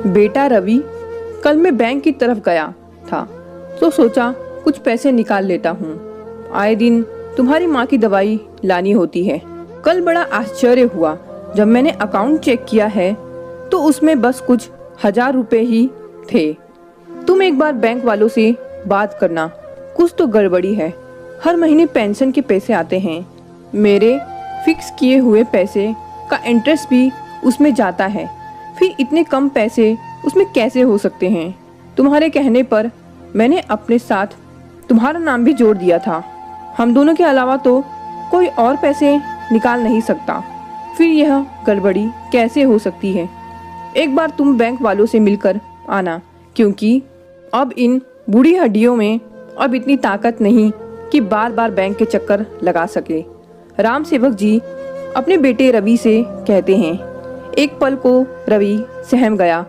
बेटा रवि, कल मैं बैंक की तरफ गया था तो सोचा कुछ पैसे निकाल लेता हूँ। आए दिन तुम्हारी माँ की दवाई लानी होती है। कल बड़ा आश्चर्य हुआ जब मैंने अकाउंट चेक किया है तो उसमें बस कुछ 1000 रुपए ही थे। तुम एक बार बैंक वालों से बात करना, कुछ तो गड़बड़ी है। हर महीने पेंशन के पैसे आते हैं, मेरे फिक्स किए हुए पैसे का इंटरेस्ट भी उसमें जाता है, फिर इतने कम पैसे उसमें कैसे हो सकते हैं? तुम्हारे कहने पर मैंने अपने साथ तुम्हारा नाम भी जोड़ दिया था। हम दोनों के अलावा तो कोई और पैसे निकाल नहीं सकता, फिर यह गड़बड़ी कैसे हो सकती है? एक बार तुम बैंक वालों से मिलकर आना, क्योंकि अब इन बूढ़ी हड्डियों में अब इतनी ताकत नहीं कि बार बार बैंक के चक्कर लगा सके। राम सेवक जी अपने बेटे रवि से कहते हैं। एक पल को रवि सहम गया,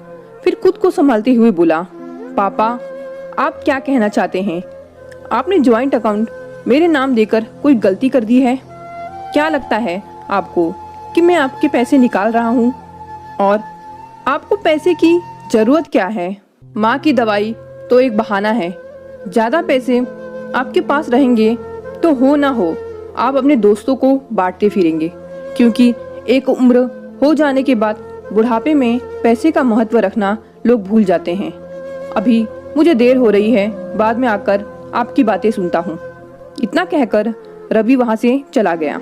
फिर खुद को संभालते हुए बोला, पापा आप क्या कहना चाहते हैं? आपने ज्वाइंट अकाउंट मेरे नाम देकर कोई गलती कर दी है? क्या लगता है आपको कि मैं आपके पैसे निकाल रहा हूँ? और आपको पैसे की जरूरत क्या है? माँ की दवाई तो एक बहाना है। ज्यादा पैसे आपके पास रहेंगे तो हो ना हो आप अपने दोस्तों को बांटते फिरेंगे, क्योंकि एक उम्र हो जाने के बाद बुढ़ापे में पैसे का महत्व रखना लोग भूल जाते हैं। अभी मुझे देर हो रही है, बाद में आकर आपकी बातें सुनता हूँ। इतना कहकर रवि वहां से चला गया।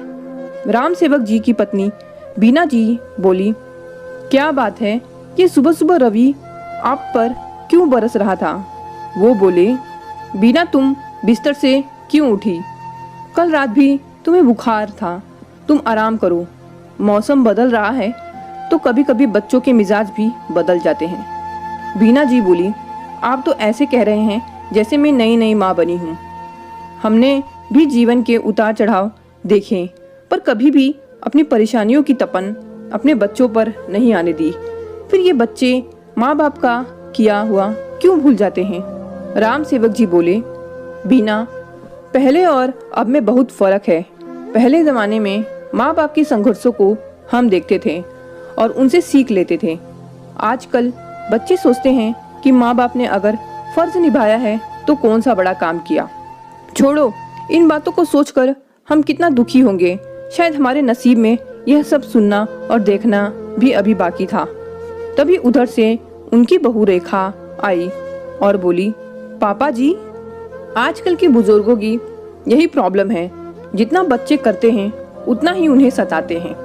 राम सेवक जी की पत्नी बीना जी बोली, क्या बात है, ये सुबह सुबह रवि आप पर क्यों बरस रहा था? वो बोले, बीना तुम बिस्तर से क्यों उठी? कल रात भी तुम्हें बुखार था, तुम आराम करो। मौसम बदल रहा है तो कभी कभी बच्चों के मिजाज भी बदल जाते हैं। बीना जी बोली, आप तो ऐसे कह रहे हैं जैसे मैं नई नई माँ बनी हूँ। हमने भी जीवन के उतार चढ़ाव देखे, पर कभी भी अपनी परेशानियों की तपन अपने बच्चों पर नहीं आने दी। फिर ये बच्चे माँ बाप का किया हुआ क्यों भूल जाते हैं? राम सेवक जी बोले, बीना पहले और अब में बहुत फर्क है। पहले जमाने में माँ बाप के संघर्षों को हम देखते थे और उनसे सीख लेते थे। आजकल बच्चे सोचते हैं कि माँ बाप ने अगर फर्ज निभाया है तो कौन सा बड़ा काम किया। छोड़ो, इन बातों को सोचकर हम कितना दुखी होंगे। शायद हमारे नसीब में यह सब सुनना और देखना भी अभी बाकी था। तभी उधर से उनकी बहू रेखा आई और बोली, पापा जी, आजकल के बुजुर्गों की यही प्रॉब्लम है। जितना बच्चे करते हैं उतना ही उन्हें सताते हैं।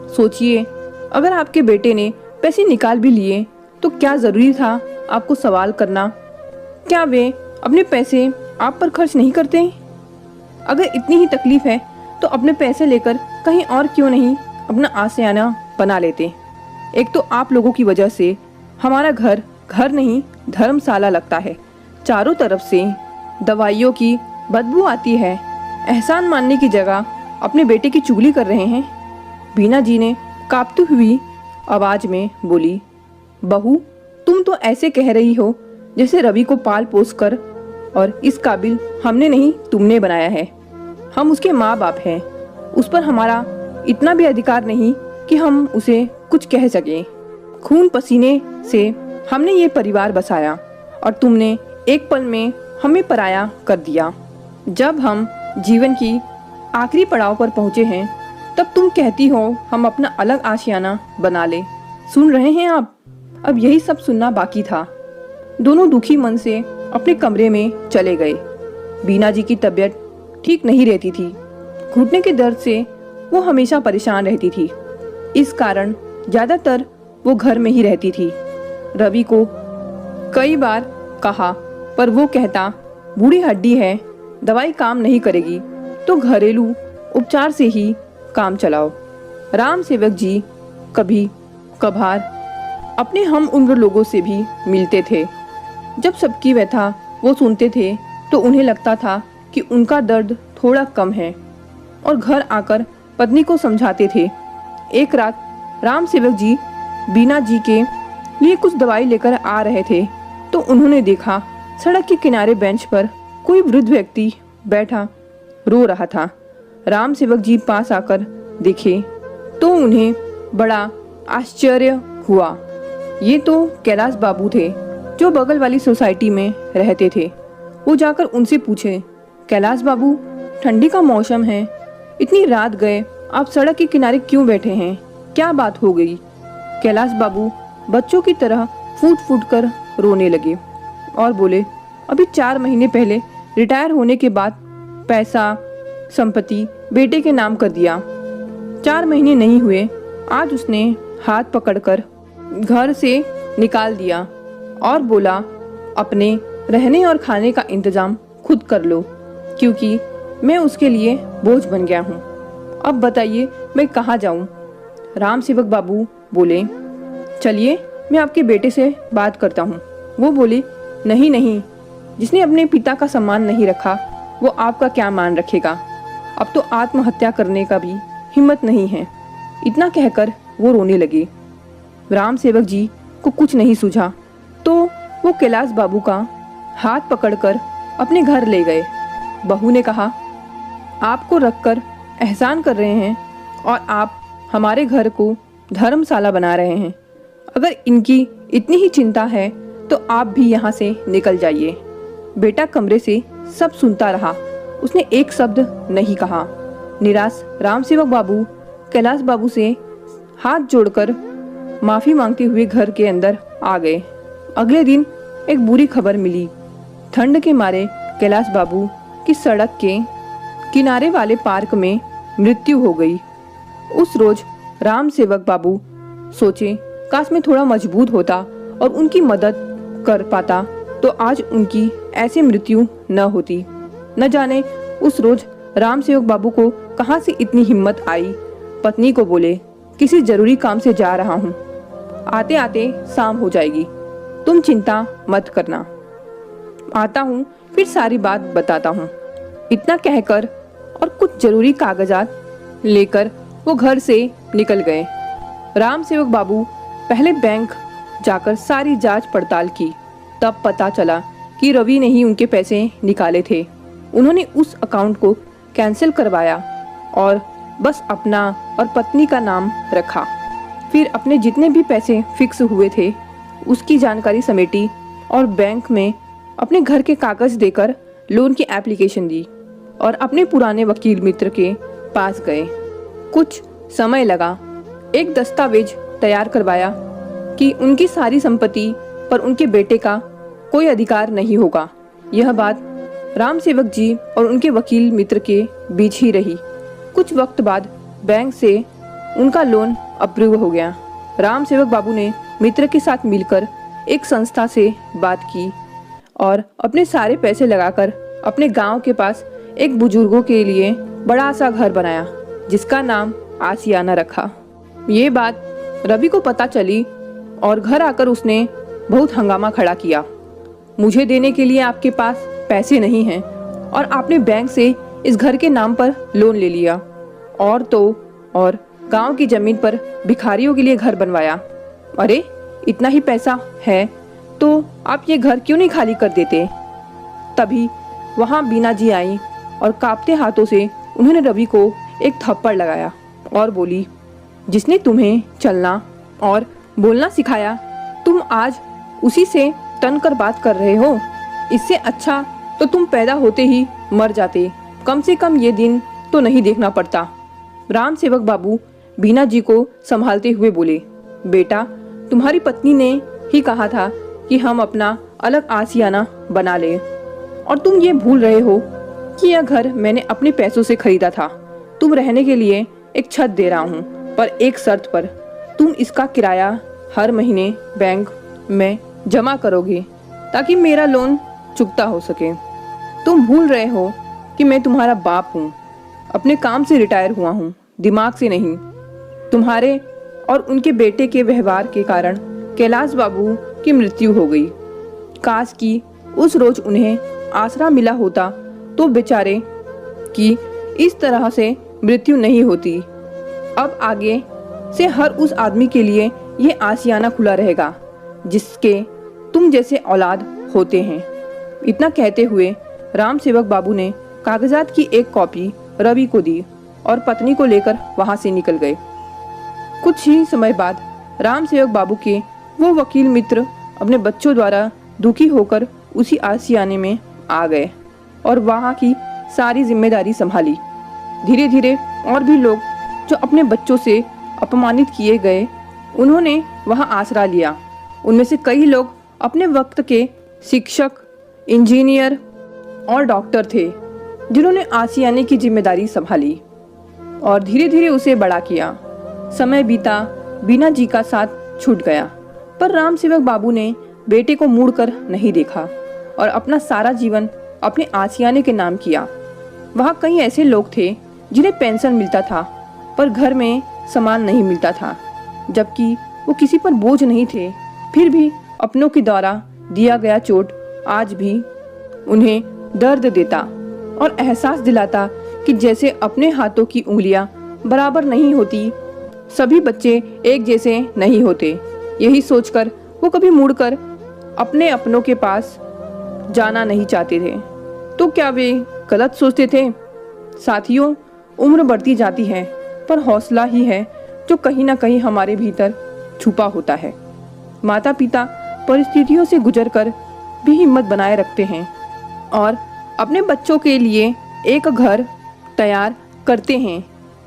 सोचिए, अगर आपके बेटे ने पैसे निकाल भी लिए तो क्या जरूरी था आपको सवाल करना? क्या वे अपने पैसे आप पर खर्च नहीं करते? अगर इतनी ही तकलीफ है तो अपने पैसे लेकर कहीं और क्यों नहीं अपना आशियाना बना लेते? एक तो आप लोगों की वजह से हमारा घर घर नहीं धर्मशाला लगता है। चारों तरफ से दवाइयों की बदबू आती है। एहसान मानने की जगह अपने बेटे की चुगली कर रहे हैं। बीना जी ने कांपती हुई आवाज में बोली, बहू तुम तो ऐसे कह रही हो जैसे रवि को पाल पोस कर और इस काबिल हमने नहीं तुमने बनाया है। हम उसके माँ बाप हैं, उस पर हमारा इतना भी अधिकार नहीं कि हम उसे कुछ कह सकें। खून पसीने से हमने ये परिवार बसाया और तुमने एक पल में हमें पराया कर दिया। जब हम जीवन की आखिरी पड़ाव पर पहुंचे हैं तब तुम कहती हो हम अपना अलग आशियाना बना ले। सुन रहे हैं आप? अब यही सब सुनना बाकी था। दोनों दुखी मन से अपने कमरे में चले गए। बीना जी की तबीयत ठीक नहीं रहती थी। घुटने के दर्द से वो हमेशा परेशान रहती थी। इस कारण ज्यादातर वो घर में ही रहती थी। रवि को कई बार कहा, पर वो कहता, बूढ़ी हड्डी है, दवाई काम नहीं करेगी तो घरेलू उपचार से ही काम चलाओ। राम सेवक जी कभी कभार अपने हम उम्र लोगों से भी मिलते थे। जब सबकी व्यथा वो सुनते थे तो उन्हें लगता था कि उनका दर्द थोड़ा कम है और घर आकर पत्नी को समझाते थे। एक रात राम सेवक जी बीना जी के लिए कुछ दवाई लेकर आ रहे थे तो उन्होंने देखा सड़क के किनारे बेंच पर कोई वृद्ध व्यक्ति बैठा रो रहा था। राम सेवक जी पास आकर देखे तो उन्हें बड़ा आश्चर्य हुआ। ये तो कैलाश बाबू थे जो बगल वाली सोसाइटी में रहते थे। वो जाकर उनसे पूछे, कैलाश बाबू, ठंडी का मौसम है, इतनी रात गए, आप सड़क के किनारे क्यों बैठे हैं? क्या बात हो गई? कैलाश बाबू बच्चों की तरह फूट फूट कर रोने लगे और बोले, अभी 4 महीने पहले रिटायर होने के बाद पैसा संपत्ति बेटे के नाम कर दिया। 4 महीने नहीं हुए, आज उसने हाथ पकड़कर घर से निकाल दिया और बोला, अपने रहने और खाने का इंतजाम खुद कर लो, क्योंकि मैं उसके लिए बोझ बन गया हूँ। अब बताइए मैं कहाँ जाऊँ? राम सेवक बाबू बोले, चलिए मैं आपके बेटे से बात करता हूँ। वो बोली, नहीं नहीं, जिसने अपने पिता का सम्मान नहीं रखा वो आपका क्या मान रखेगा? अब तो आत्महत्या करने का भी हिम्मत नहीं है। इतना कहकर वो रोने लगे। राम सेवक जी को कुछ नहीं सूझा तो वो कैलाश बाबू का हाथ पकड़कर अपने घर ले गए। बहू ने कहा, आपको रखकर एहसान कर रहे हैं और आप हमारे घर को धर्मशाला बना रहे हैं। अगर इनकी इतनी ही चिंता है तो आप भी यहाँ से निकल जाइए। बेटा कमरे से सब सुनता रहा, उसने एक शब्द नहीं कहा। निराश राम सेवक बाबू कैलाश बाबू से हाथ जोड़कर माफी मांगते हुए घर के अंदर आ गए। अगले दिन एक बुरी खबर मिली। ठंड के मारे कैलाश बाबू की सड़क के किनारे वाले पार्क में मृत्यु हो गई। उस रोज राम सेवक बाबू सोचे, काश मैं थोड़ा मजबूत होता और उनकी मदद कर पाता तो आज उनकी ऐसी मृत्यु न होती। न जाने उस रोज राम सेवक बाबू को कहां से इतनी हिम्मत आई। पत्नी को बोले, किसी जरूरी काम से जा रहा हूँ, आते आते शाम हो जाएगी, तुम चिंता मत करना, आता हूँ फिर सारी बात बताता हूँ। इतना कहकर और कुछ जरूरी कागजात लेकर वो घर से निकल गए। राम सेवक बाबू पहले बैंक जाकर सारी जांच पड़ताल की, तब पता चला कि रवि ने ही उनके पैसे निकाले थे। उन्होंने उस अकाउंट को कैंसिल करवाया और बस अपना और पत्नी का नाम रखा। फिर अपने जितने भी पैसे फिक्स हुए थे उसकी जानकारी समेटी और बैंक में अपने घर के कागज देकर लोन की एप्लीकेशन दी और अपने पुराने वकील मित्र के पास गए। कुछ समय लगा, एक दस्तावेज तैयार करवाया कि उनकी सारी संपत्ति पर उनके बेटे का कोई अधिकार नहीं होगा। यह बात राम सेवक जी और उनके वकील मित्र के बीच ही रही। कुछ वक्त बाद बैंक से उनका लोन अप्रूव हो गया। राम सेवक बाबू ने मित्र के साथ मिलकर एक संस्था से बात की और अपने सारे पैसे लगाकर अपने गांव के पास एक बुजुर्गों के लिए बड़ा सा घर बनाया जिसका नाम आसियाना रखा। ये बात रवि को पता चली और घर आकर उसने बहुत हंगामा खड़ा किया। मुझे देने के लिए आपके पास पैसे नहीं हैं और आपने बैंक से इस घर के नाम पर लोन ले लिया और तो और गांव की जमीन पर भिखारियों के लिए घर बनवाया। अरे इतना ही पैसा है तो आप ये घर क्यों नहीं खाली कर देते? तभी वहां बीना जी आई और कांपते हाथों से उन्होंने रवि को एक थप्पड़ लगाया और बोली, जिसने तुम्हें चलना और बोलना सिखाया तुम आज उसी से तन कर बात कर रहे हो। इससे अच्छा तो तुम पैदा होते ही मर जाते, कम से कम ये दिन तो नहीं देखना पड़ता। राम सेवक बाबू बीना जी को संभालते हुए बोले, बेटा तुम्हारी पत्नी ने ही कहा था कि हम अपना अलग आसियाना बना ले और तुम ये भूल रहे हो कि यह घर मैंने अपने पैसों से खरीदा था। तुम रहने के लिए एक छत दे रहा हूँ पर एक शर्त पर, तुम इसका किराया हर महीने बैंक में जमा करोगे ताकि मेरा लोन चुकता हो सके। तुम भूल रहे हो कि मैं तुम्हारा बाप हूँ, अपने काम से रिटायर हुआ हूँ, दिमाग से नहीं। तुम्हारे और उनके बेटे के व्यवहार के कारण कैलाश बाबू की मृत्यु हो गई। काश कि उस रोज उन्हें आसरा मिला होता तो बेचारे की इस तरह से मृत्यु नहीं होती। अब आगे से हर उस आदमी के लिए ये आशियाना खुला रहेगा जिसके तुम जैसे औलाद होते हैं। इतना कहते हुए राम सेवक बाबू ने कागजात की एक कॉपी रवि को दी और पत्नी को लेकर वहां से निकल गए। कुछ ही समय बाद राम सेवक बाबू के वो वकील मित्र अपने बच्चों द्वारा दुखी होकर उसी आशियाने में आ गए और वहाँ की सारी जिम्मेदारी संभाली। धीरे धीरे और भी लोग जो अपने बच्चों से अपमानित किए गए, उन्होंने वहाँ आसरा लिया। उनमें से कई लोग अपने वक्त के शिक्षक, इंजीनियर और डॉक्टर थे, जिन्होंने आशियाने की जिम्मेदारी संभाली और धीरे धीरे उसे बड़ा किया। समय बीता, बीना जी का साथ छूट गया, पर राम सेवक बाबू ने बेटे को मुड़कर नहीं देखा और अपना सारा जीवन अपने आशियाने के नाम किया। वहाँ कई ऐसे लोग थे जिन्हें पेंशन मिलता था, पर घर में सामान नहीं मिलता था, जबकि वो किसी पर बोझ नहीं थे। फिर भी अपनों के द्वारा दिया गया चोट आज भी उन्हें दर्द देता और एहसास दिलाता कि जैसे अपने हाथों की उंगलियां बराबर नहीं होती, सभी बच्चे एक जैसे नहीं होते। यही सोचकर वो कभी मुड़कर अपने अपनों के पास जाना नहीं चाहते थे। तो क्या वे गलत सोचते थे? साथियों, उम्र बढ़ती जाती है, पर हौसला ही है जो कहीं ना कहीं हमारे भीतर छुपा होता है। माता पिता परिस्थितियों से गुजरकर भी हिम्मत बनाए रखते हैं और अपने बच्चों के लिए एक घर तैयार करते हैं।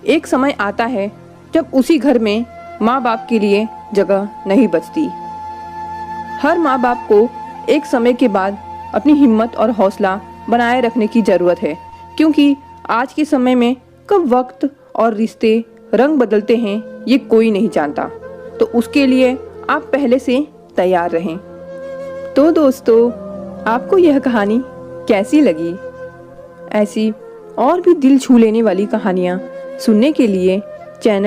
एक समय आता है जब उसी घर में माँ बाप के लिए जगह नहीं बचती। हर माँ बाप को एक समय के बाद अपनी हिम्मत और हौसला बनाए रखने की ज़रूरत है, क्योंकि आज के समय में कब वक्त और रिश्ते रंग बदलते हैं ये कोई नहीं जानता। तो उसके लिए आप पहले से तैयार रहें। तो दोस्तों, आपको यह कहानी कैसी लगी? ऐसी और भी दिल छू लेने वाली कहानियाँ सुनने के लिए चैनल